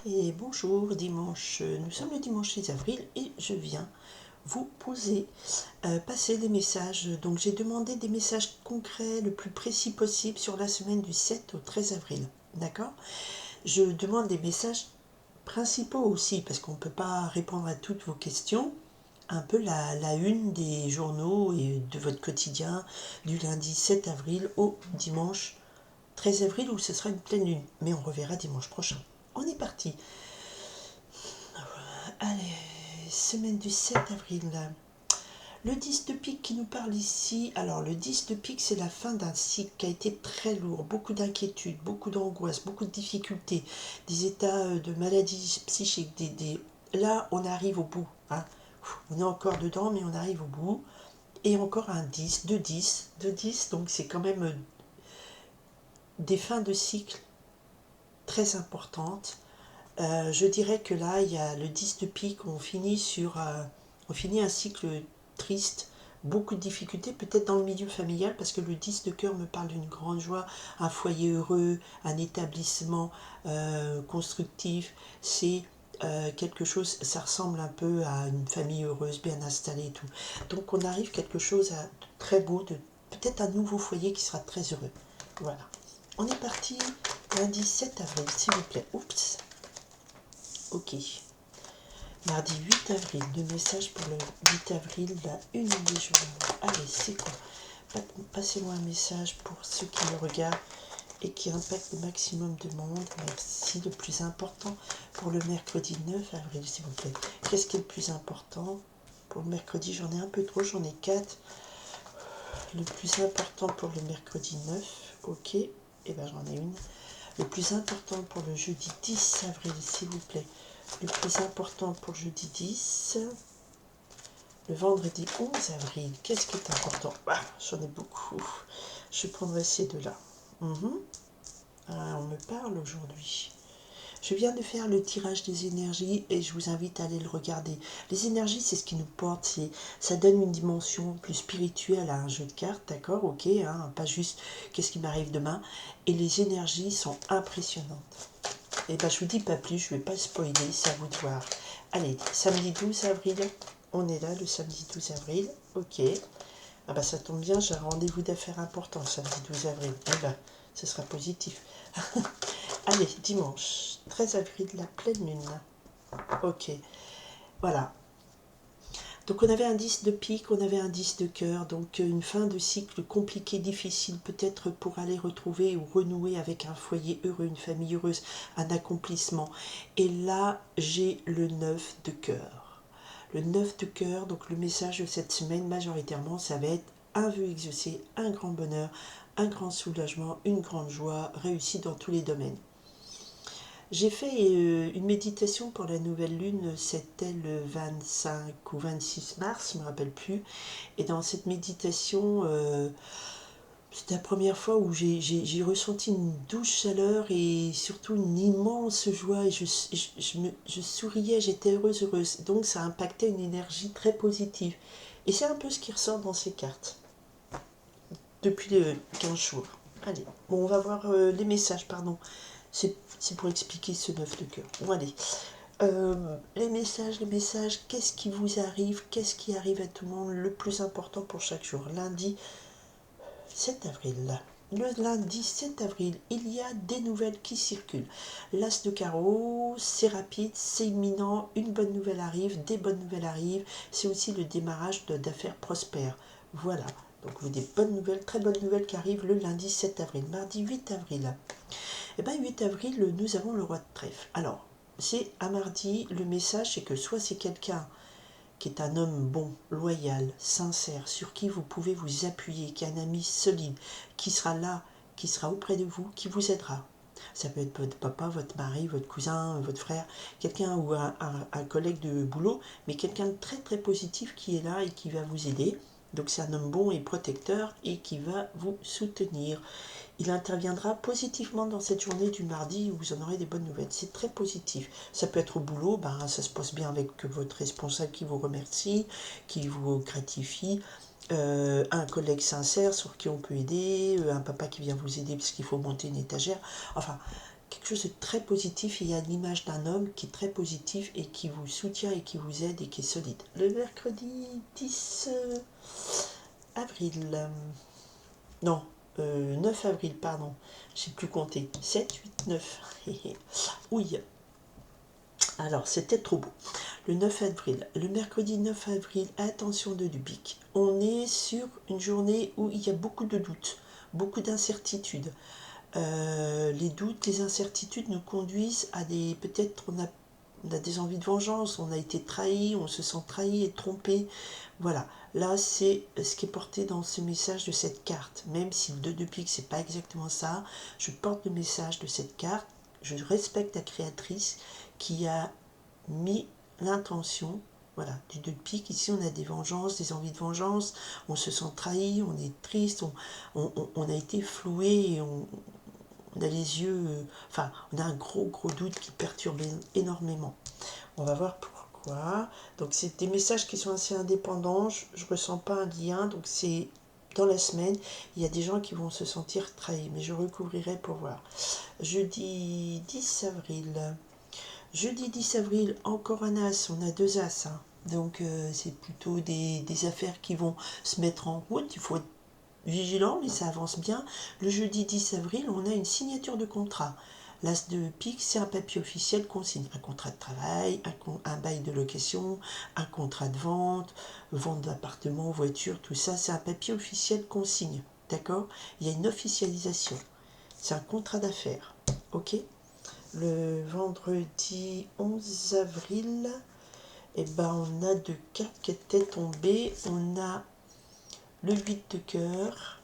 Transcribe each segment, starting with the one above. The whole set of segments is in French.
Et bonjour, dimanche, nous sommes le dimanche 6 avril et je viens vous passer des messages. Donc j'ai demandé des messages concrets le plus précis possible sur la semaine du 7 au 13 avril. D'accord? Je demande des messages principaux aussi parce qu'on ne peut pas répondre à toutes vos questions. Un peu la une des journaux et de votre quotidien du lundi 7 avril au dimanche 13 avril où ce sera une pleine lune. Mais on reverra dimanche prochain. On est parti. Allez, semaine du 7 avril. Le 10 de pique qui nous parle ici. Alors, le 10 de pique, c'est la fin d'un cycle qui a été très lourd. Beaucoup d'inquiétudes, beaucoup d'angoisse, beaucoup de difficultés, des états de maladie psychique. Là, on arrive au bout. Hein. On est encore dedans, mais on arrive au bout. Et encore un 10, 2 10. Donc, c'est quand même des fins de cycle très importantes. Je dirais que là, il y a le 10 de pique, on finit un cycle triste, beaucoup de difficultés, peut-être dans le milieu familial, parce que le 10 de cœur me parle d'une grande joie, un foyer heureux, un établissement constructif. C'est quelque chose, ça ressemble un peu à une famille heureuse, bien installée et tout. Donc on arrive quelque chose de très beau, de peut-être un nouveau foyer qui sera très heureux. Voilà. On est parti lundi 7 avril, s'il vous plaît. Oups. Ok. Mardi 8 avril, deux messages pour le 8 avril, la une des journaux. Allez, c'est quoi? Passez-moi un message pour ceux qui me regardent et qui impactent le maximum de monde. Merci. Le plus important pour le mercredi 9 avril, s'il vous plaît. Qu'est-ce qui est le plus important? Pour le mercredi, j'en ai un peu trop, j'en ai 4. Le plus important pour le mercredi 9, ok. Et ben j'en ai une. Le plus important pour le jeudi 10 avril, s'il vous plaît. Le plus important pour le jeudi 10. Le vendredi 11 avril, qu'est-ce qui est important? J'en ai beaucoup. Je prendrai ces deux-là. On me parle aujourd'hui. Je viens de faire le tirage des énergies et je vous invite à aller le regarder. Les énergies, c'est ce qui nous porte, ça donne une dimension plus spirituelle à un jeu de cartes, d'accord? Ok, hein, pas juste qu'est-ce qui m'arrive demain. Et les énergies sont impressionnantes. Et je vous dis pas plus, je vais pas spoiler, c'est à vous de voir. Allez, samedi 12 avril, on est là le samedi 12 avril, ok. Ça tombe bien, j'ai un rendez-vous d'affaires important samedi 12 avril. Ce sera positif. Allez, dimanche 13 avril, la pleine lune. Ok, voilà. Donc on avait un 10 de pique, on avait un 10 de cœur, donc une fin de cycle compliquée, difficile, peut-être pour aller retrouver ou renouer avec un foyer heureux, une famille heureuse, un accomplissement. Et là, j'ai le 9 de cœur. Le 9 de cœur, donc le message de cette semaine, majoritairement, ça va être un vœu exaucé, un grand bonheur, un grand soulagement, une grande joie, réussie dans tous les domaines. J'ai fait une méditation pour la nouvelle lune, c'était le 25 ou 26 mars, je ne me rappelle plus. Et dans cette méditation, c'était la première fois où j'ai ressenti une douce chaleur et surtout une immense joie. Et je souriais, j'étais heureuse. Donc ça impactait une énergie très positive. Et c'est un peu ce qui ressort dans ces cartes depuis les 15 jours. Allez, bon, on va voir les messages, pardon. C'est pour expliquer ce 9 de cœur. Bon, allez. Les messages, qu'est-ce qui vous arrive, qu'est-ce qui arrive à tout le monde, le plus important pour chaque jour. Lundi 7 avril. Le lundi 7 avril, il y a des nouvelles qui circulent. L'as de carreau, c'est rapide, c'est imminent, une bonne nouvelle arrive, des bonnes nouvelles arrivent. C'est aussi le démarrage d'affaires prospères. Voilà. Donc des bonnes nouvelles, très bonnes nouvelles qui arrivent le lundi 7 avril. Mardi 8 avril. 8 avril, nous avons le roi de trèfle. Alors, c'est un mardi, le message c'est que soit c'est quelqu'un qui est un homme bon, loyal, sincère, sur qui vous pouvez vous appuyer, qui est un ami solide, qui sera là, qui sera auprès de vous, qui vous aidera. Ça peut être votre papa, votre mari, votre cousin, votre frère, quelqu'un ou un collègue de boulot, mais quelqu'un de très très positif qui est là et qui va vous aider. Donc c'est un homme bon et protecteur et qui va vous soutenir. Il interviendra positivement dans cette journée du mardi où vous en aurez des bonnes nouvelles. C'est très positif. Ça peut être au boulot, ça se passe bien avec votre responsable qui vous remercie, qui vous gratifie, un collègue sincère sur qui on peut aider, un papa qui vient vous aider parce qu'il faut monter une étagère. Enfin, quelque chose de très positif. Il y a l'image d'un homme qui est très positif et qui vous soutient et qui vous aide et qui est solide. Le mercredi 10 avril, non, 9 avril, pardon, je sais plus compter, 7, 8, 9, oui, alors c'était trop beau. Le 9 avril, le mercredi 9 avril, attention de Lubic, on est sur une journée où il y a beaucoup de doutes, beaucoup d'incertitudes. Les doutes, les incertitudes nous conduisent à des... Peut-être on a des envies de vengeance, on a été trahi, on se sent trahi et trompé. Voilà, là c'est ce qui est porté dans ce message de cette carte. Même si le 2 de pique, c'est pas exactement ça, je porte le message de cette carte. Je respecte la créatrice qui a mis l'intention, voilà, du 2 de pique. Ici on a des vengeances, des envies de vengeance, on se sent trahi, on est triste, on a été floué et on a les yeux, enfin, on a un gros doute qui perturbe énormément. On va voir pourquoi. Donc, c'est des messages qui sont assez indépendants. Je ne ressens pas un lien. Donc, c'est dans la semaine. Il y a des gens qui vont se sentir trahis. Mais je recouvrirai pour voir. Jeudi 10 avril. Jeudi 10 avril, encore un as. On a 2 as. Hein. Donc, c'est plutôt des affaires qui vont se mettre en route. Il faut être vigilant, mais ça avance bien. Le jeudi 10 avril, on a une signature de contrat. L'as de pique, c'est un papier officiel qu'on signe. Un contrat de travail, un bail de location, un contrat de vente d'appartement, voiture, tout ça, c'est un papier officiel qu'on signe. D'accord? Il y a une officialisation. C'est un contrat d'affaires. Ok? Le vendredi 11 avril, eh ben, on a 2 cartes qui étaient tombées. On a le 8 de cœur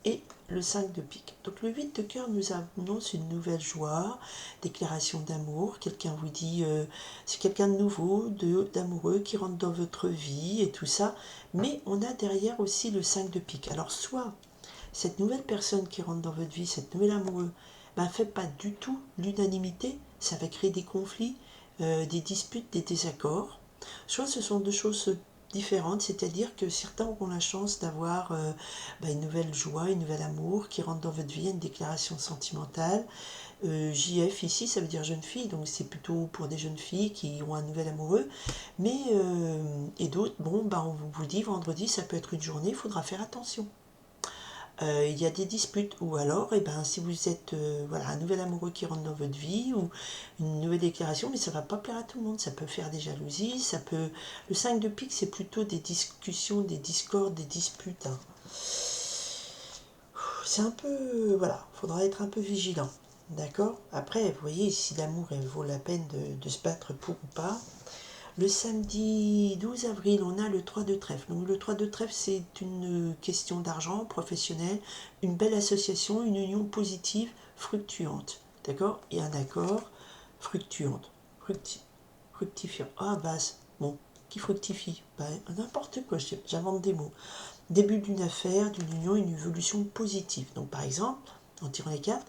et le 5 de pique. Donc le 8 de cœur nous annonce une nouvelle joie, déclaration d'amour, quelqu'un vous dit c'est quelqu'un de nouveau, d'amoureux qui rentre dans votre vie et tout ça, mais on a derrière aussi le 5 de pique. Alors soit cette nouvelle personne qui rentre dans votre vie, cette nouvelle amoureux, ben, fait pas du tout l'unanimité, ça va créer des conflits, des disputes, des désaccords. Soit ce sont deux choses différentes, c'est-à-dire que certains auront la chance d'avoir une nouvelle joie, une nouvelle amour qui rentre dans votre vie, une déclaration sentimentale. JF ici, ça veut dire jeune fille, donc c'est plutôt pour des jeunes filles qui ont un nouvel amoureux. Mais, et d'autres, bon, on vous dit vendredi, ça peut être une journée, il faudra faire attention. Il y a des disputes, ou alors si vous êtes un nouvel amoureux qui rentre dans votre vie, ou une nouvelle déclaration, mais ça ne va pas plaire à tout le monde, ça peut faire des jalousies, ça peut... Le 5 de pique, c'est plutôt des discussions, des discordes, des disputes. Hein. C'est un peu... Voilà, il faudra être un peu vigilant, d'accord? Après, vous voyez, si l'amour vaut la peine de se battre pour ou pas. Le samedi 12 avril, on a le 3 de trèfle. Donc le 3 de trèfle, c'est une question d'argent professionnel, une belle association, une union positive, fructuante. D'accord? Et un accord fructuante. Fructifiant. Ah, base. Bon, qui fructifie? N'importe quoi, j'invente des mots. Début d'une affaire, d'une union, une évolution positive. Donc par exemple, en tirant les cartes,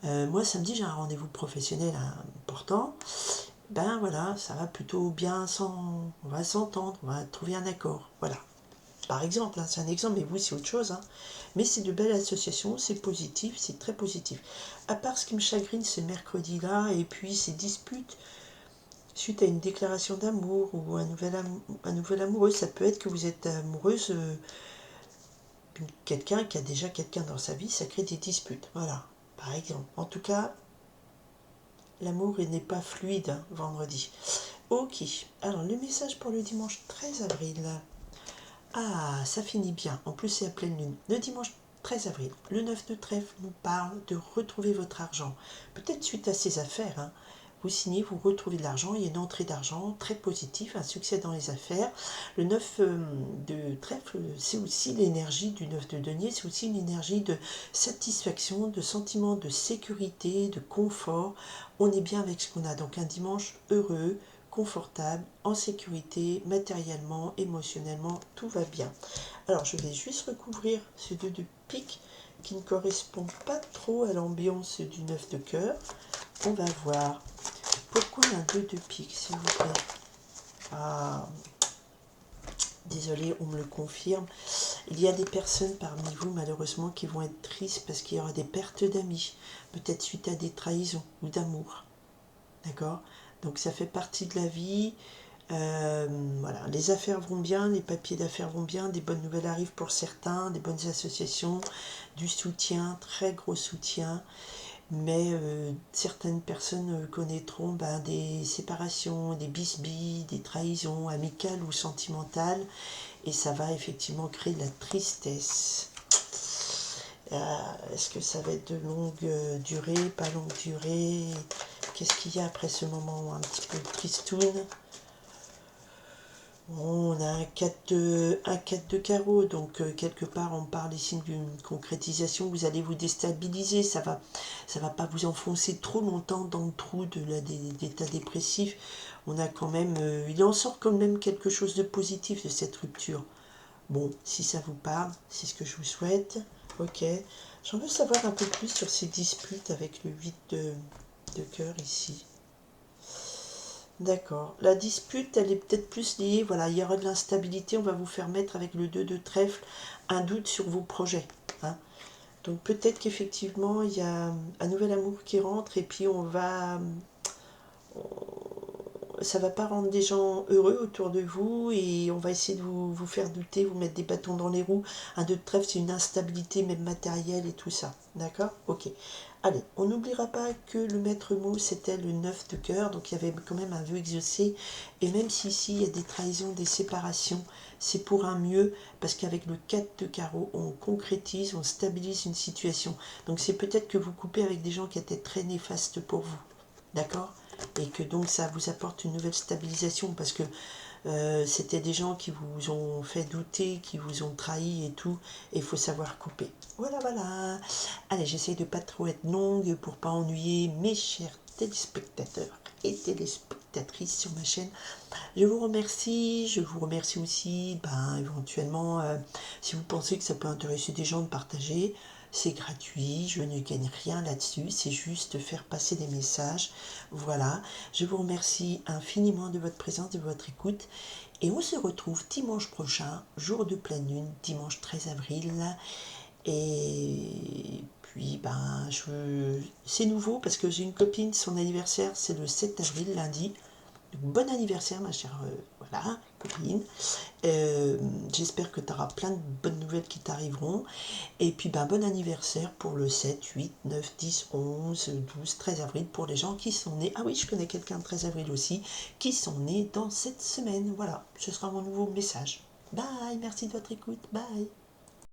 moi samedi, j'ai un rendez-vous professionnel important. Voilà, ça va plutôt bien, on va s'entendre, on va trouver un accord, voilà. Par exemple, hein, c'est un exemple, mais vous c'est autre chose. Hein. Mais c'est de belles associations, c'est positif, c'est très positif. À part ce qui me chagrine ce mercredi-là, et puis ces disputes suite à une déclaration d'amour ou un nouvel amoureux, ça peut être que vous êtes amoureuse de quelqu'un qui a déjà quelqu'un dans sa vie, ça crée des disputes, voilà, par exemple. En tout cas, l'amour n'est pas fluide hein, vendredi. Ok, alors le message pour le dimanche 13 avril. Ah, ça finit bien, en plus c'est à pleine lune. Le dimanche 13 avril, le 9 de trèfle nous parle de retrouver votre argent. Peut-être suite à ces affaires, hein. Vous signez, vous retrouvez de l'argent, il y a une entrée d'argent très positive, un succès dans les affaires. Le 9 de trèfle, c'est aussi l'énergie du 9 de denier, c'est aussi une énergie de satisfaction, de sentiment de sécurité, de confort. On est bien avec ce qu'on a, donc un dimanche heureux, confortable, en sécurité, matériellement, émotionnellement, tout va bien. Alors je vais juste recouvrir ce 2 de pique qui ne correspond pas trop à l'ambiance du 9 de cœur. On va voir. Pourquoi un 2 de pique, s'il vous plaît? Ah, Désolée, on me le confirme. Il y a des personnes parmi vous, malheureusement, qui vont être tristes parce qu'il y aura des pertes d'amis, peut-être suite à des trahisons ou d'amour. D'accord? Donc ça fait partie de la vie. Voilà, les affaires vont bien, les papiers d'affaires vont bien, des bonnes nouvelles arrivent pour certains, des bonnes associations, du soutien, très gros soutien. Mais certaines personnes connaîtront des séparations, des bisbilles, des trahisons amicales ou sentimentales, et ça va effectivement créer de la tristesse. Est-ce que ça va être de longue durée, pas longue durée? Qu'est-ce qu'il y a après ce moment un petit peu tristoun? On a un 4 de carreau, donc quelque part on parle ici d'une concrétisation. Vous allez vous déstabiliser, ça va pas vous enfoncer trop longtemps dans le trou d'état dépressif. On a quand même, il en sort quand même quelque chose de positif de cette rupture. Bon, si ça vous parle, c'est ce que je vous souhaite. Ok, j'en veux savoir un peu plus sur ces disputes avec le 8 de cœur ici. D'accord. La dispute, elle est peut-être plus liée, voilà, il y aura de l'instabilité, on va vous faire mettre avec le 2 de trèfle un doute sur vos projets. Hein. Donc peut-être qu'effectivement, il y a un nouvel amour qui rentre et puis ça va pas rendre des gens heureux autour de vous et on va essayer de vous faire douter, vous mettre des bâtons dans les roues. Un 2 de trèfle, c'est une instabilité même matérielle et tout ça. D'accord? Ok. Allez, on n'oubliera pas que le maître mot, c'était le 9 de cœur, donc il y avait quand même un vœu exaucé. Et même si ici, il y a des trahisons, des séparations, c'est pour un mieux, parce qu'avec le 4 de carreau, on concrétise, on stabilise une situation. Donc c'est peut-être que vous coupez avec des gens qui étaient très néfastes pour vous. D'accord? Et que donc ça vous apporte une nouvelle stabilisation, parce que c'était des gens qui vous ont fait douter, qui vous ont trahi et tout, et il faut savoir couper. Voilà, voilà. Allez, j'essaye de pas trop être longue pour pas ennuyer mes chers téléspectateurs et téléspectatrices sur ma chaîne. Je vous remercie aussi, éventuellement, si vous pensez que ça peut intéresser des gens de partager, c'est gratuit, je ne gagne rien là-dessus, c'est juste faire passer des messages. Voilà, je vous remercie infiniment de votre présence, de votre écoute, et on se retrouve dimanche prochain, jour de pleine lune, dimanche 13 avril, et puis c'est nouveau parce que j'ai une copine, son anniversaire c'est le 7 avril, lundi. Donc, bon anniversaire ma chère voilà, copine. J'espère que tu auras plein de bonnes nouvelles qui t'arriveront. Et puis bon anniversaire pour le 7, 8, 9, 10, 11, 12, 13 avril pour les gens qui sont nés. Ah oui, je connais quelqu'un de 13 avril aussi, qui sont nés dans cette semaine. Voilà, ce sera mon nouveau message. Bye, merci de votre écoute. Bye.